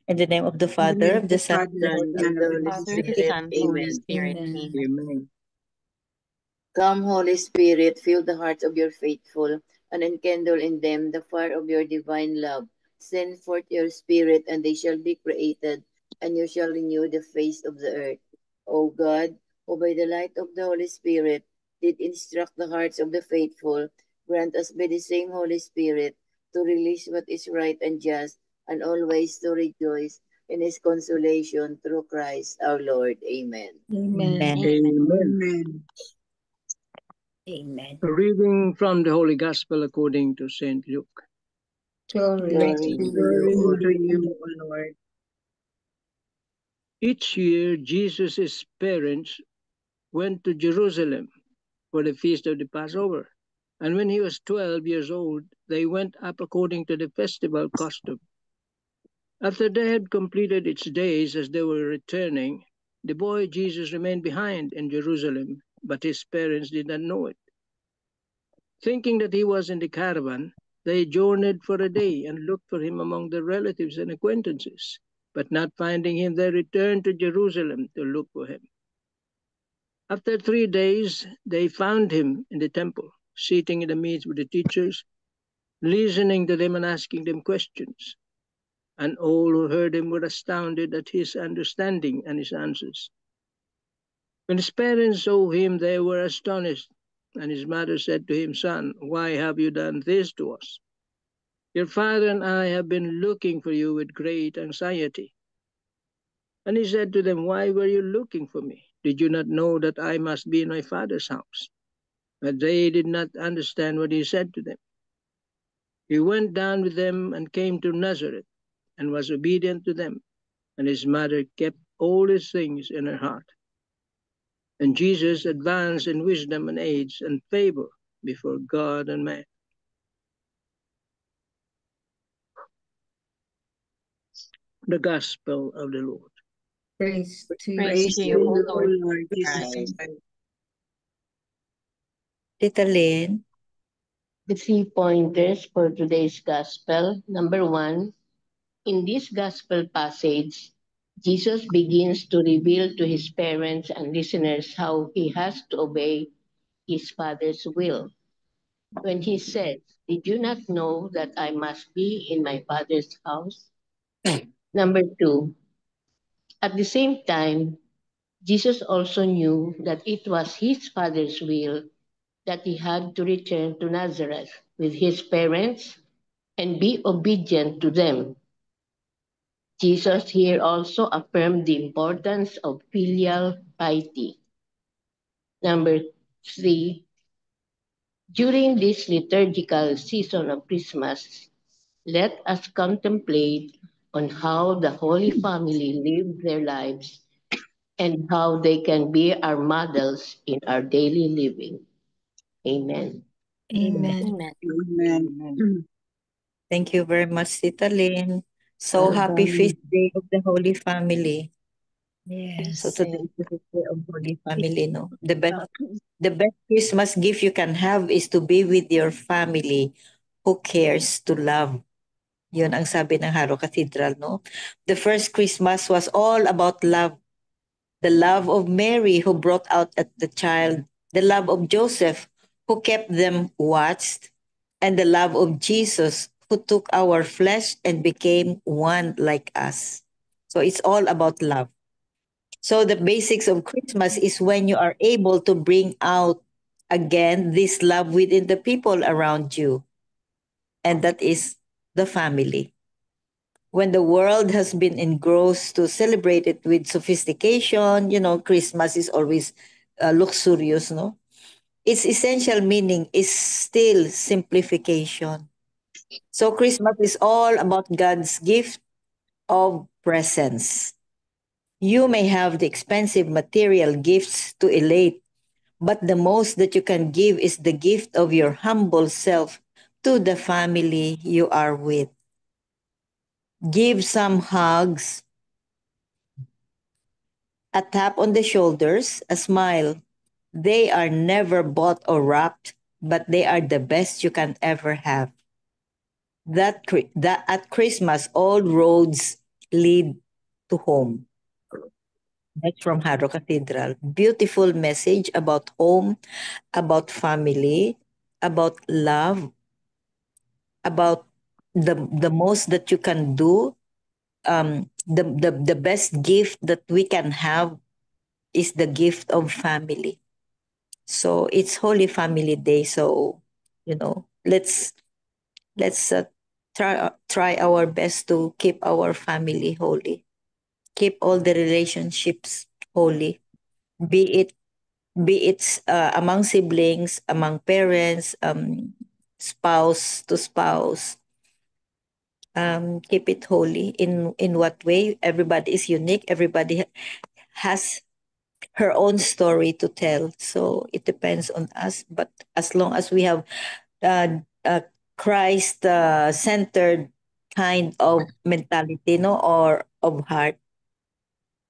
In the name of the In the Father, name of of the the Son, Father, and the and Holy of the Holy Father, the Spirit. Son, Holy Spirit. Spirit. Amen. Amen. Amen. Come, Holy Spirit, fill the hearts of your faithful, and enkindle in them the fire of your divine love. Send forth your Spirit, and they shall be created, and you shall renew the face of the earth. O God, who by the light of the Holy Spirit did instruct the hearts of the faithful, grant us by the same Holy Spirit to release what is right and just, and always to rejoice in his consolation through Christ our Lord. Amen. Amen. Amen. Amen. Amen. Amen. A reading from the Holy Gospel according to St. Luke. Glory Glory to to you, O you, O Lord. Each year, Jesus' parents went to Jerusalem for the feast of the Passover. And when he was 12 years old, they went up according to the festival custom. After they had completed its days as they were returning, the boy Jesus remained behind in Jerusalem, but his parents did not know it. Thinking that he was in the caravan, they journeyed for a day and looked for him among their relatives and acquaintances. But not finding him, they returned to Jerusalem to look for him. After 3 days, they found him in the temple, sitting in the midst of the teachers, listening to them and asking them questions. And all who heard him were astounded at his understanding and his answers. When his parents saw him, they were astonished. And his mother said to him, "Son, why have you done this to us? Your father and I have been looking for you with great anxiety." And he said to them, "Why were you looking for me? Did you not know that I must be in my father's house?" But they did not understand what he said to them. He went down with them and came to Nazareth and was obedient to them. And his mother kept all these things in her heart. And Jesus advanced in wisdom and age and favor before God and man. The Gospel of the Lord. Praise to you, Praise to you, O O Lord Lord Jesus Christ. Christ. Tita Lynn. The 3 pointers for today's Gospel. Number 1, in this Gospel passage, Jesus begins to reveal to his parents and listeners how he has to obey his Father's will. When he says, "Did you not know that I must be in my Father's house?" Number 2, at the same time, Jesus also knew that it was his Father's will that he had to return to Nazareth with his parents and be obedient to them. Jesus here also affirmed the importance of filial piety. Number 3, during this liturgical season of Christmas, let us contemplate on how the Holy Family live their lives and how they can be our models in our daily living. Amen. Amen. Amen. Amen. Amen. Thank you very much, Tita Lynn. So happy Welcome. feast day of the Holy Family. So Yes. today is the feast day of Holy Family, no? The best Christmas gift you can have is to be with your family who cares to love. Yun ang sabi ng Harrow Cathedral, no? The first Christmas was all about love. The love of Mary who brought out at the child, the love of Joseph who kept them watched, and the love of Jesus who took our flesh and became one like us. So it's all about love. So the basics of Christmas is when you are able to bring out again this love within the people around you, and that is the family. When the world has been engrossed to celebrate it with sophistication, Christmas is always luxurious, no? Its essential meaning is still simplification. So Christmas is all about God's gift of presence. You may have the expensive material gifts to elate, but the most that you can give is the gift of your humble self to the family you are with. Give some hugs, a tap on the shoulders, a smile. They are never bought or wrapped, but they are the best you can ever have. That at Christmas, all roads lead to home. That's from Haro Cathedral. Beautiful message about home, about family, about love, about the most that you can do. The best gift that we can have is the gift of family. So it's Holy Family Day. So let's try our best to keep our family holy, keep all the relationships holy, be it among siblings, among parents, spouse to spouse. Keep it holy. In what way? Everybody is unique. Everybody has her own story to tell. So it depends on us. But as long as we have Christ centered kind of mentality, no, or of heart,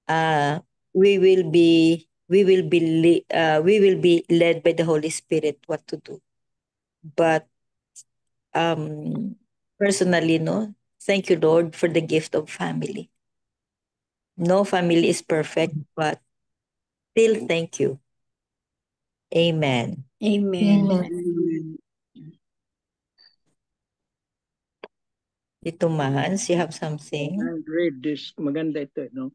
uh, we will be led by the Holy Spirit what to do. But personally, no, thank you, Lord, for the gift of family. No family is perfect, but still thank you. Amen. Amen. Amen. Tito Mans, you have something? I'll read this. Maganda ito, no?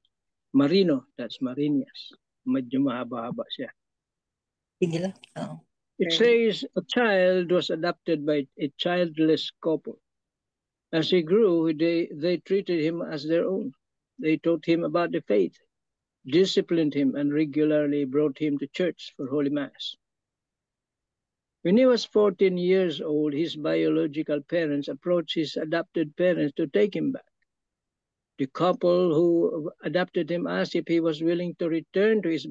Marino, that's Marinas. Medyo mahaba-haba siya. Sige lang. Oh. It says a child was adopted by a childless couple. As he grew, they treated him as their own. They taught him about the faith, disciplined him, and regularly brought him to church for Holy Mass. When he was 14 years old, his biological parents approached his adopted parents to take him back. The couple who adopted him asked if he was willing to return to his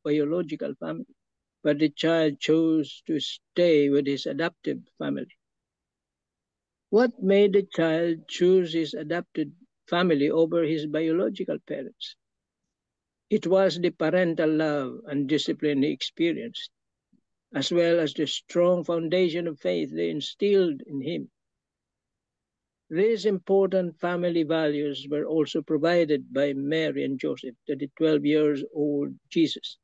biological family, but the child chose to stay with his adoptive family. What made the child choose his adopted family over his biological parents? It was the parental love and discipline he experienced, as well as the strong foundation of faith they instilled in him. These important family values were also provided by Mary and Joseph to the 12-year-old Jesus.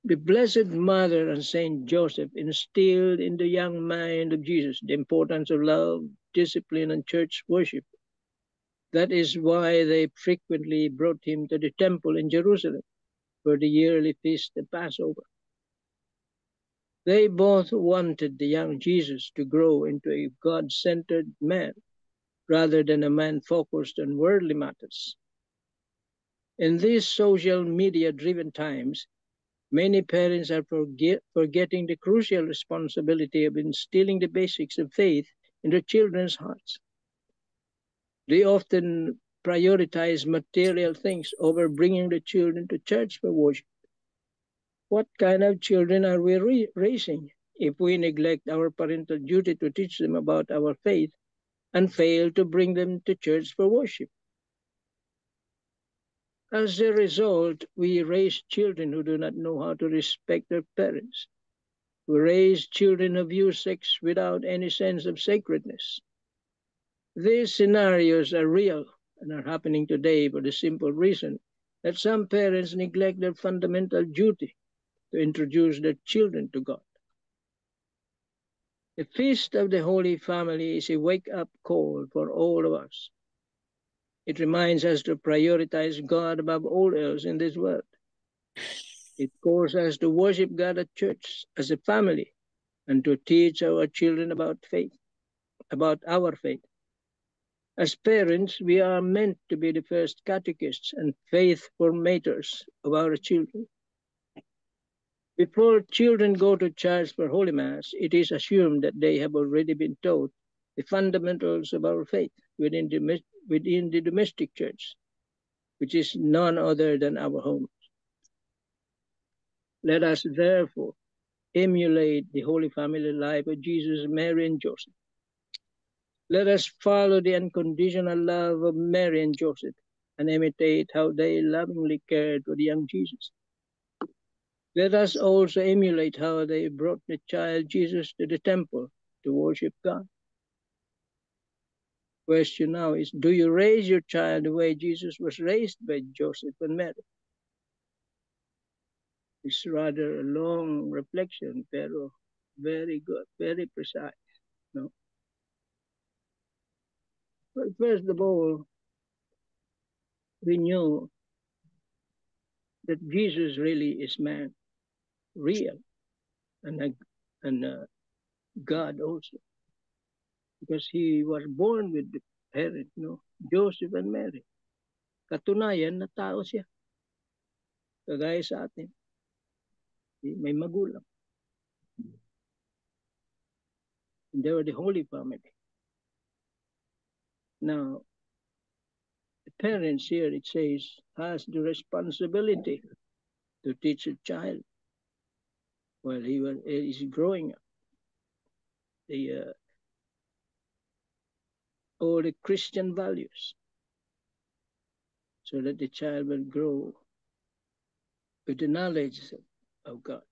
The Blessed Mother and Saint Joseph instilled in the young mind of Jesus the importance of love, discipline, and church worship. That is why they frequently brought him to the temple in Jerusalem for the yearly feast of Passover. They both wanted the young Jesus to grow into a God-centered man rather than a man focused on worldly matters. In these social media-driven times, many parents are forgetting the crucial responsibility of instilling the basics of faith in their children's hearts. They often prioritize material things over bringing the children to church for worship. What kind of children are we raising if we neglect our parental duty to teach them about our faith and fail to bring them to church for worship? As a result, we raise children who do not know how to respect their parents. We raise children who view sex without any sense of sacredness. These scenarios are real and are happening today for the simple reason that some parents neglect their fundamental duty to introduce their children to God. The Feast of the Holy Family is a wake-up call for all of us. It reminds us to prioritize God above all else in this world. It calls us to worship God at church as a family and to teach our children about faith, about our faith. As parents, we are meant to be the first catechists and faith formators of our children. Before children go to church for Holy Mass, it is assumed that they have already been taught the fundamentals of our faith within the domestic church, which is none other than our home. Let us therefore emulate the Holy Family life of Jesus, Mary, and Joseph. Let us follow the unconditional love of Mary and Joseph and imitate how they lovingly cared for the young Jesus. Let us also emulate how they brought the child Jesus to the temple to worship God. Question now is, do you raise your child the way Jesus was raised by Joseph and Mary? It's rather a long reflection, pero very good, very precise. No? Well, first of all, we knew that Jesus really is man, real, and God also, because he was born with the parent, no, Joseph and Mary. Katunayan na tao siya, kagaya sa atin, may magulang. And they were the Holy Family. Now, the parents here, it says, has the responsibility to teach a child while he is growing up all the Christian values, so that the child will grow with the knowledge of God.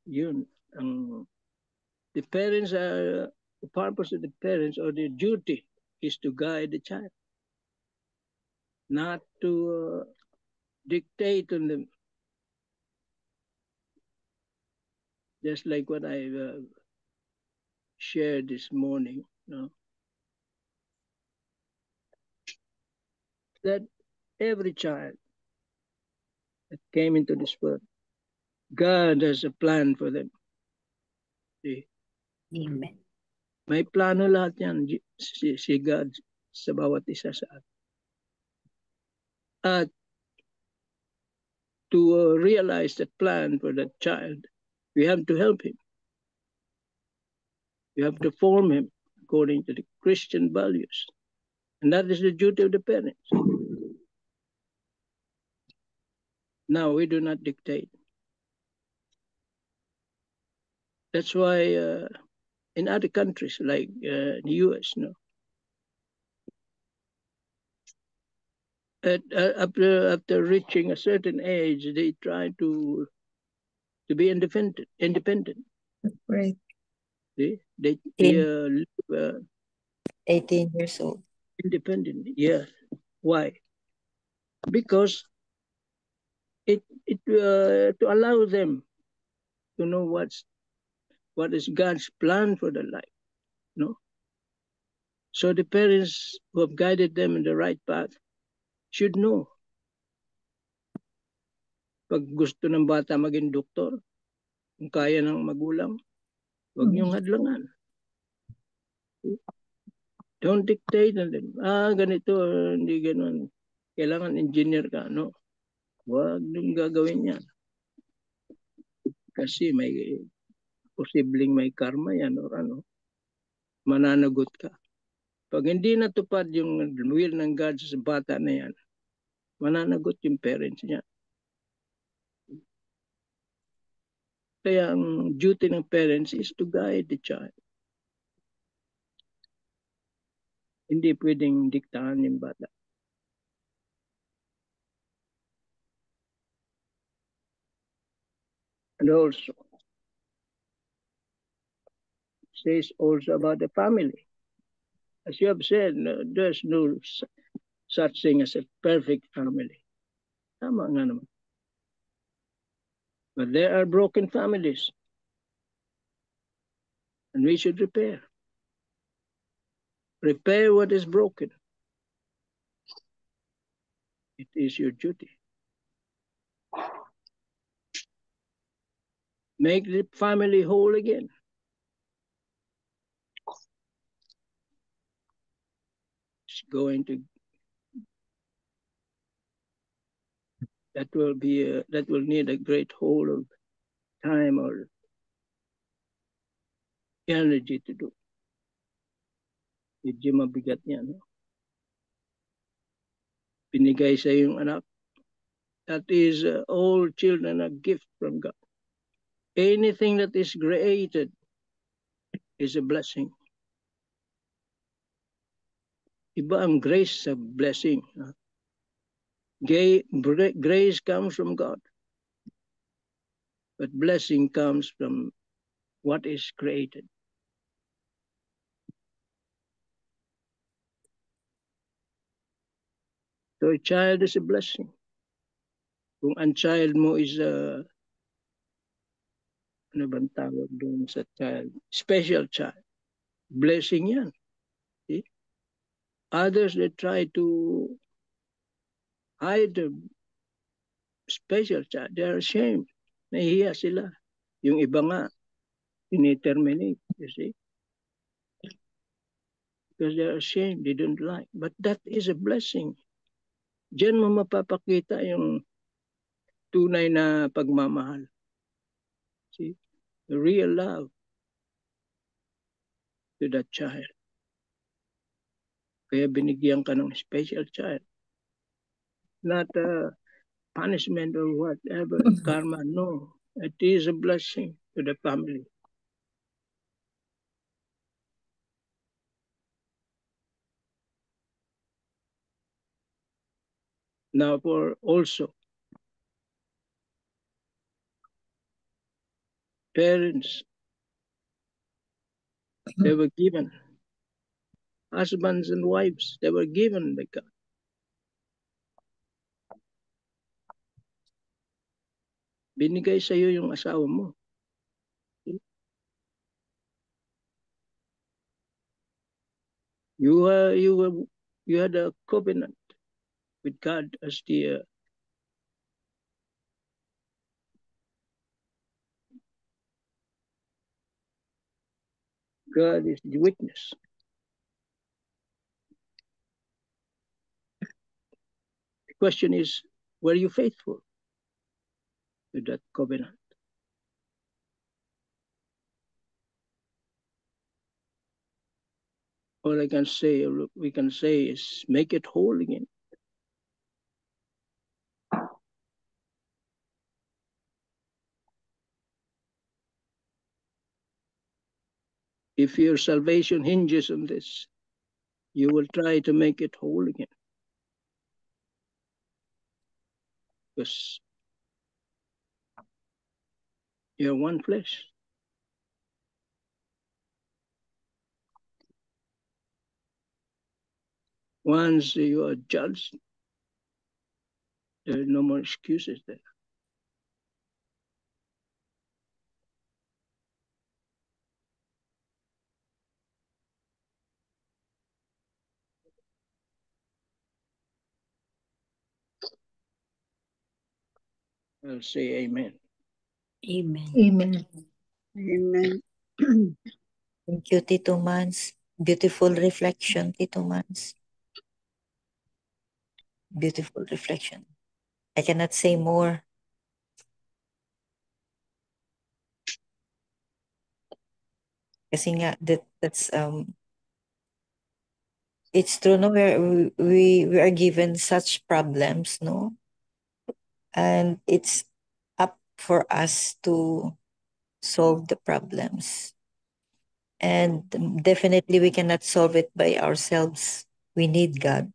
Yun, the parents are, the purpose of the parents or their duty is to guide the child, not to dictate on them. Just like what I shared this morning, that every child that came into this world, God has a plan for them. See? Amen. May plano lahat yan, si God sa bawat isa sa atin. At to realize that plan for that child, we have to help him. We have to form him according to the Christian values. And that is the duty of the parents. Now, we do not dictate. That's why in other countries like the US, after reaching a certain age, they try to be independent. Right. They live 18 years old. Independent, yeah. Why? Because it to allow them to know what is God's plan for their life, no? So the parents who have guided them in the right path should know. Pag gusto ng bata maging doktor, kung kaya ng magulang, huwag niyong hadlangan. Don't dictate on them. Ganito, hindi ganun. Kailangan engineer ka, no? Huwag niyong gagawin yan. Kasi may posibleng may karma yan or ano, mananagot ka. Pag hindi natupad yung will ng God sa bata na yan, mananagot yung parents niya. Kaya ang duty ng parents is to guide the child. Hindi pwedeng diktahan yung bata. And also, it says also about the family. As you have said, there's no such thing as a perfect family. Tama nga naman. But there are broken families. And we should repair. Repair what is broken. It is your duty. Make the family whole again. It's going to, that will need a great whole of time or energy to do. Medyo mabigat yan. No? Binigay sa yung anak. That is, all children are gift from God. Anything that is created is a blessing. Iba ang grace sa blessing. Grace comes from God. But blessing comes from what is created. So a child is a blessing. Kung ang child mo is ano bang tawag doon sa child? Special child. Blessing yan. See? Others, they try to hide the special child. They are ashamed. Nahihiya sila. Yung iba nga, ini-terminate. You see? Because they are ashamed. They don't like. But that is a blessing. Diyan mo mapapakita yung tunay na pagmamahal. See? The real love to that child. Kaya binigyan ka ng special child. Not punishment or whatever, karma, no. It is a blessing to the family. Now for also parents, they were given. Husbands and wives, they were given by God. Binigay sa iyo yung asawa mo. You had a covenant with God as the God is the witness. The question is, were you faithful to that covenant? All I can say, or we can say, is make it whole again. If your salvation hinges on this, you will try to make it whole again. Because you're one flesh. Once you are judged, there are no more excuses there. I'll say amen. Amen. Amen. Amen. Thank you, Tito Mans. Beautiful reflection, Tito Mans. Beautiful reflection. I cannot say more. Kasi nga, that's it's true, no? We are given such problems, no? And it's up for us to solve the problems. And definitely we cannot solve it by ourselves. We need God.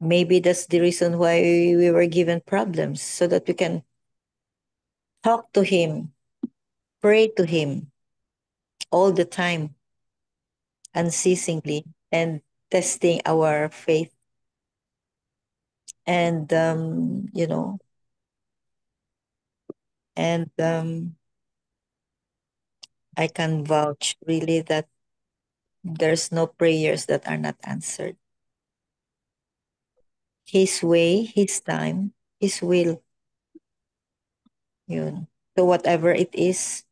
Maybe that's the reason why we were given problems, so that we can talk to Him, pray to Him all the time, unceasingly, and testing our faith. And, and I can vouch really that there's no prayers that are not answered. His way, His time, His will. Yun. So whatever it is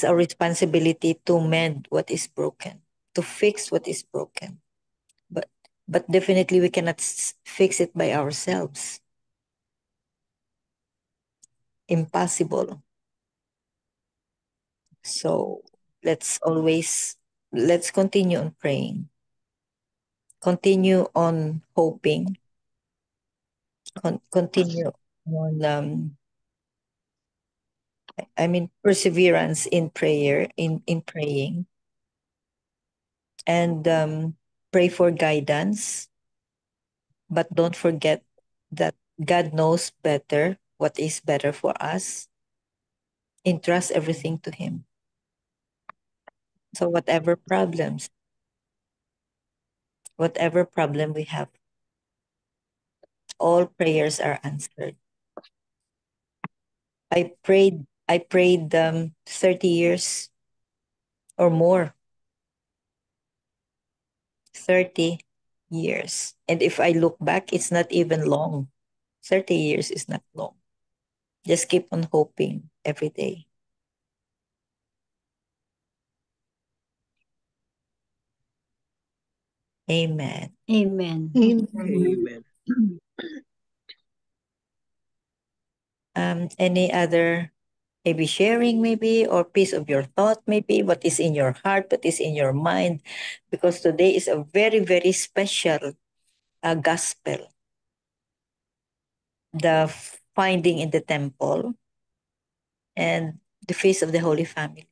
our responsibility to mend what is broken, to fix what is broken. But definitely we cannot fix it by ourselves. Impossible. So let's continue on praying. Continue on hoping. Continue on perseverance in prayer, in praying, and pray for guidance. But don't forget that God knows better what is better for us. Entrust everything to Him. So whatever problem we have, all prayers are answered. I prayed 30 years or more. 30 years. And if I look back, it's not even long. 30 years is not long. Just keep on hoping every day. Amen. Amen. Amen. Any other maybe sharing maybe or piece of your thought maybe what is in your heart, what is in your mind, because today is a very, very special gospel. The finding in the temple and the feast of the Holy Family.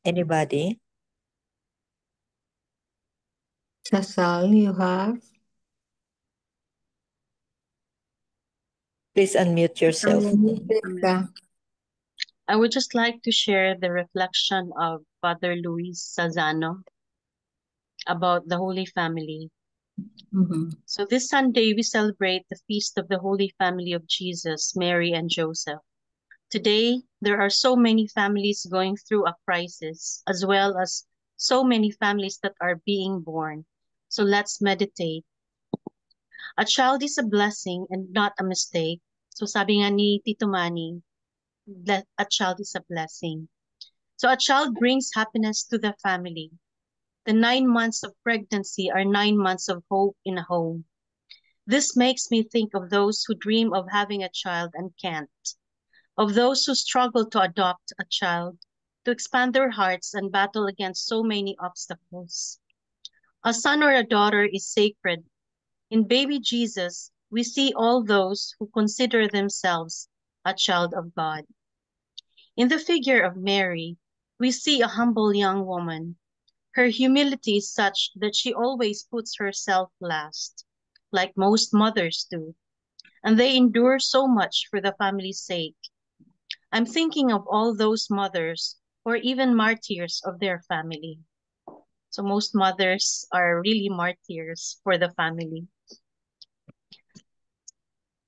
Anybody? Sasal, you have? Please unmute yourself. I would just like to share the reflection of Father Luis Sazano about the Holy Family. So this Sunday, we celebrate the feast of the Holy Family of Jesus, Mary, and Joseph. Today, there are so many families going through a crisis, as well as so many families that are being born. So let's meditate. A child is a blessing and not a mistake. So sabi nga ni Tito Manny, that a child is a blessing. So a child brings happiness to the family. The 9 months of pregnancy are 9 months of hope in a home. This makes me think of those who dream of having a child and can't, of those who struggle to adopt a child, to expand their hearts and battle against so many obstacles. A son or a daughter is sacred. In baby Jesus, we see all those who consider themselves a child of God. In the figure of Mary, we see a humble young woman. Her humility is such that she always puts herself last, like most mothers do, and they endure so much for the family's sake. I'm thinking of all those mothers or even martyrs of their family. So most mothers are really martyrs for the family.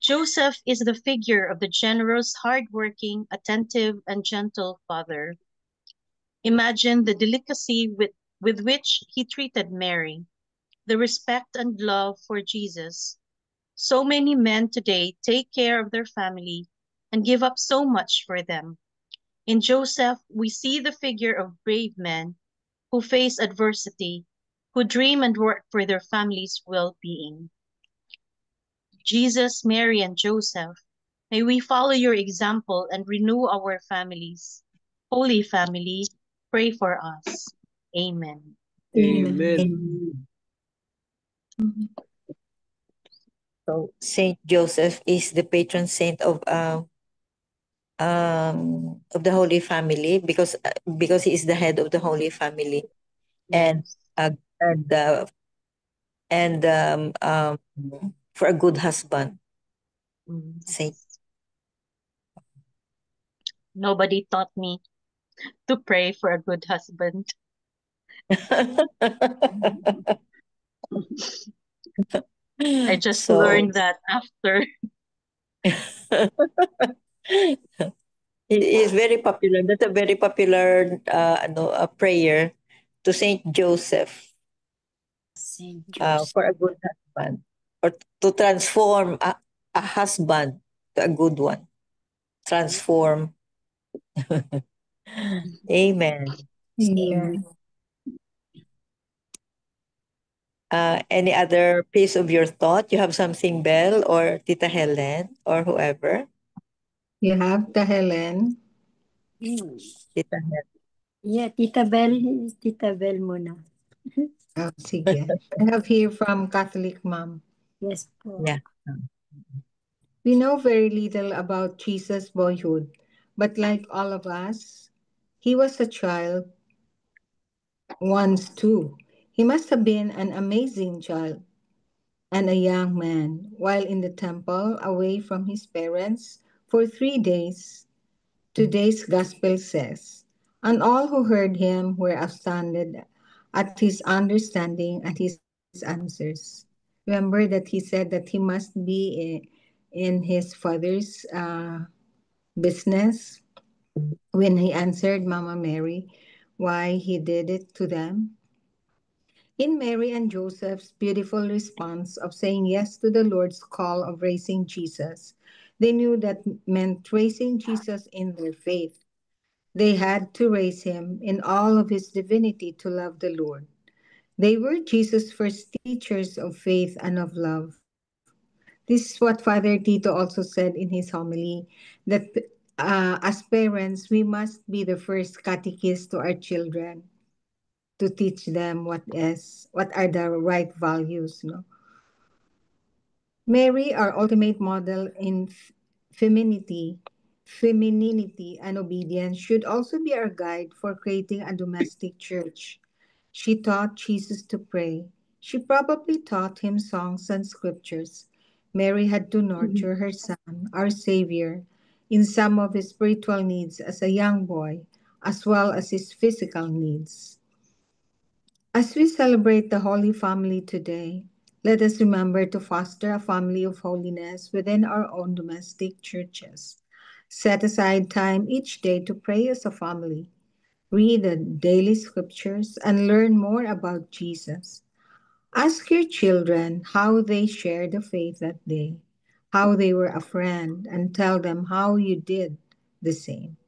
Joseph is the figure of the generous, hardworking, attentive, and gentle father. Imagine the delicacy with which he treated Mary, the respect and love for Jesus. So many men today take care of their family and give up so much for them. In Joseph, we see the figure of brave men who face adversity, who dream and work for their family's well-being. Jesus, Mary, and Joseph, may we follow your example and renew our families. Holy Family, pray for us. Amen. Amen. So Saint Joseph is the patron saint of the Holy Family because he is the head of the Holy Family, and Yes. and for a good husband. Saint. Nobody taught me to pray for a good husband. I just learned that after. It is very popular. That's a very popular a prayer to Saint Joseph. Saint Joseph. For a good husband, or to transform a husband to a good one. Transform. Amen. Amen. Any other piece of your thought? You have something, Belle or Tita Helen or whoever? You have the Helen. Tita Helen. Yeah, Tita Bell muna. Oh, sige. I have here from Catholic Mom. Yes po. Yeah. We know very little about Jesus' boyhood, but like all of us, he was a child once too. He must have been an amazing child and a young man while in the temple away from his parents for 3 days. Today's gospel says, and all who heard him were astounded at his understanding and his answers. Remember that he said that he must be in his father's business when he answered Mama Mary why he did it to them. In Mary and Joseph's beautiful response of saying yes to the Lord's call of raising Jesus, they knew that meant raising Jesus in their faith. They had to raise him in all of his divinity to love the Lord. They were Jesus' first teachers of faith and of love. This is what Father Tito also said in his homily, that as parents, we must be the first catechists to our children to teach them what are the right values. No? Mary, our ultimate model in femininity and obedience, should also be our guide for creating a domestic church. She taught Jesus to pray. She probably taught him songs and scriptures. Mary had to nurture her son, our Savior, in some of his spiritual needs as a young boy, as well as his physical needs. As we celebrate the Holy Family today, let us remember to foster a family of holiness within our own domestic churches. Set aside time each day to pray as a family, read the daily scriptures, and learn more about Jesus. Ask your children how they shared the faith that day, how they were a friend, and tell them how you did the same.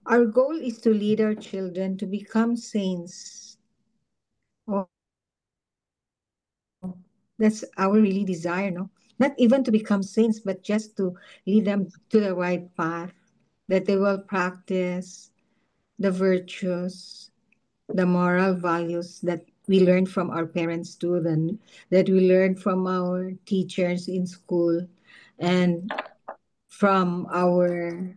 Our goal is to lead our children to become saints. That's our really desire, no? Not even to become saints, but just to lead them to the right path, that they will practice the virtues, the moral values that we learned from our parents too, that we learned from our teachers in school, and from our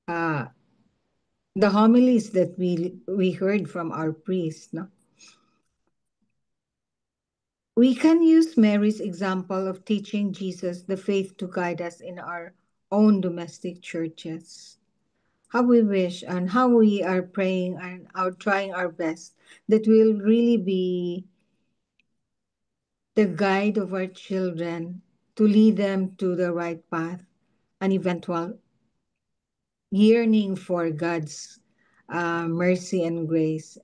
the homilies that we heard from our priests, no? We can use Mary's example of teaching Jesus the faith to guide us in our own domestic churches. How we wish and how we are praying and are trying our best that we'll really be the guide of our children to lead them to the right path and eventual yearning for God's mercy and grace.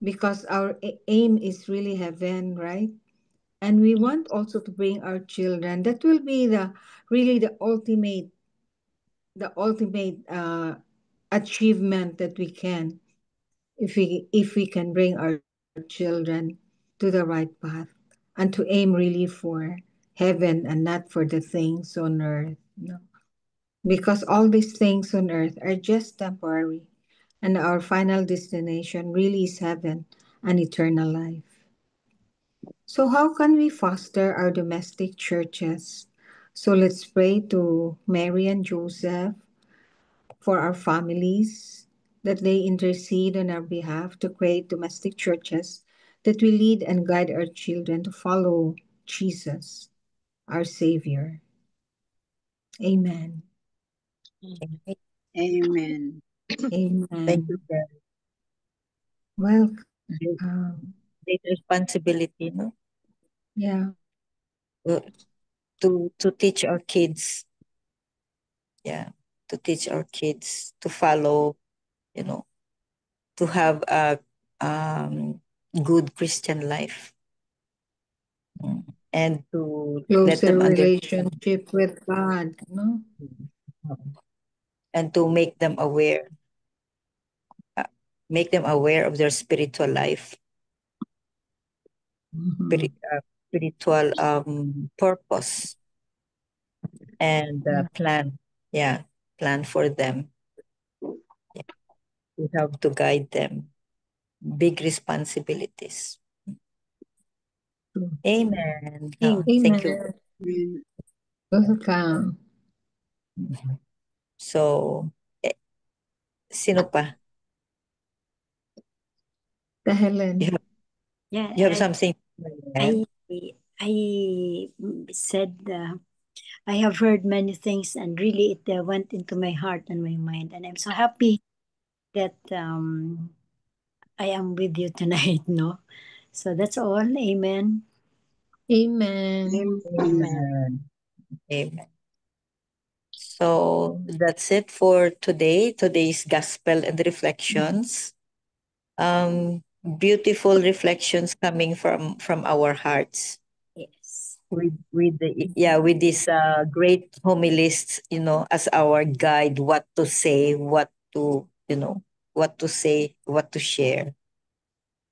Because our aim is really heaven, right? And we want also to bring our children. That will be the really the ultimate achievement that we can, if we can bring our children to the right path and to aim really for heaven and not for the things on earth. No. Because all these things on earth are just temporary, and our final destination really is heaven and eternal life. So, how can we foster our domestic churches? So, let's pray to Mary and Joseph for our families, that they intercede on our behalf to create domestic churches that will lead and guide our children to follow Jesus, our Savior. Amen. Amen. Thank Amen. you, Brad. Welcome. Great responsibility, no? Yeah. To teach our kids, yeah, to teach our kids to follow, you know, to have a good Christian life. And to let Closer them understand, relationship with God, no? and to make them aware of their spiritual life, Mhm. spiritual purpose, and Yeah. plan for them. Yeah, we have to guide them. Big responsibilities. True. Amen. Thank you. Amen. Welcome. So, sino pa? The Helen. Yeah, You have something to add? I said I have heard many things, and really it went into my heart and my mind, and I'm so happy that I am with you tonight. No, So that's all. Amen. Amen. Amen. Amen. So that's it for today. Today's gospel and reflections. Beautiful reflections coming from our hearts. Yes. With these great homilists, as our guide, what to say, what to say, what to share.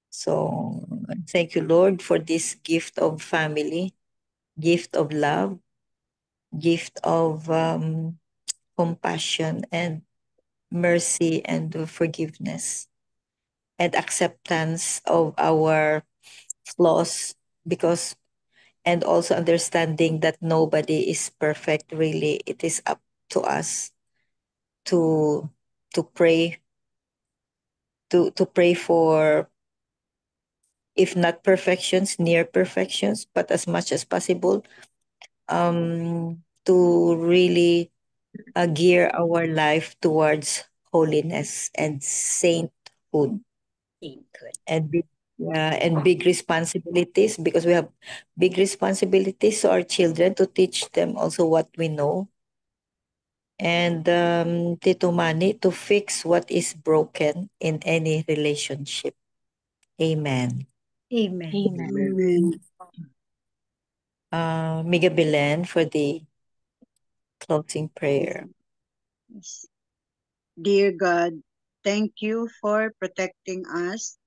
So thank you, Lord, for this gift of family, gift of love, gift of compassion and mercy and forgiveness and acceptance of our flaws, because and also understanding that nobody is perfect. Really, it is up to us to pray, to pray for, if not perfections, near perfections, but as much as possible, to really gear our life towards holiness and sainthood. And big responsibilities, because we have big responsibilities to our children, to teach them also what we know. And Tito Manny, to fix what is broken in any relationship. Amen. Amen. Amen. Miga Belen for the closing prayer. Yes. Dear God, thank you for protecting us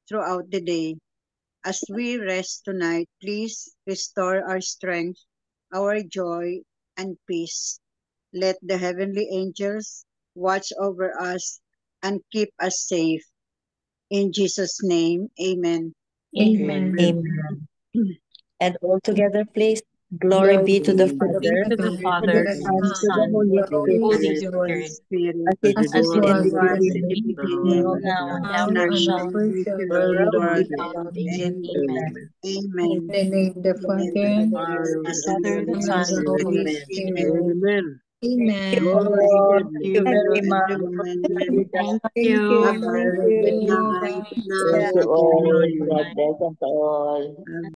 throughout the day. As we rest tonight, please restore our strength, our joy, and peace. Let the heavenly angels watch over us and keep us safe. In Jesus' name, amen. Amen. Amen. And all together, please. Glory be to the Father, To the Father, and to the to the Son, Holy Holy Spirit, Holy Spirit, Spirit, as it as was it in is the in the was in beginning, the beginning, beginning, now and Now ever and shall ever be, shall world be. world without without end. end. Amen. Amen. In the name of the Father, The Father, the and Son, of the and the Holy Holy Spirit. Spirit. Amen. Thank you Amen. all. Thank Thank you you. very much. Amen. Thank Thank you. you. Have Thank a good you. night. Bye. Good Thank Yeah. you night. all. Good God night. bless us all.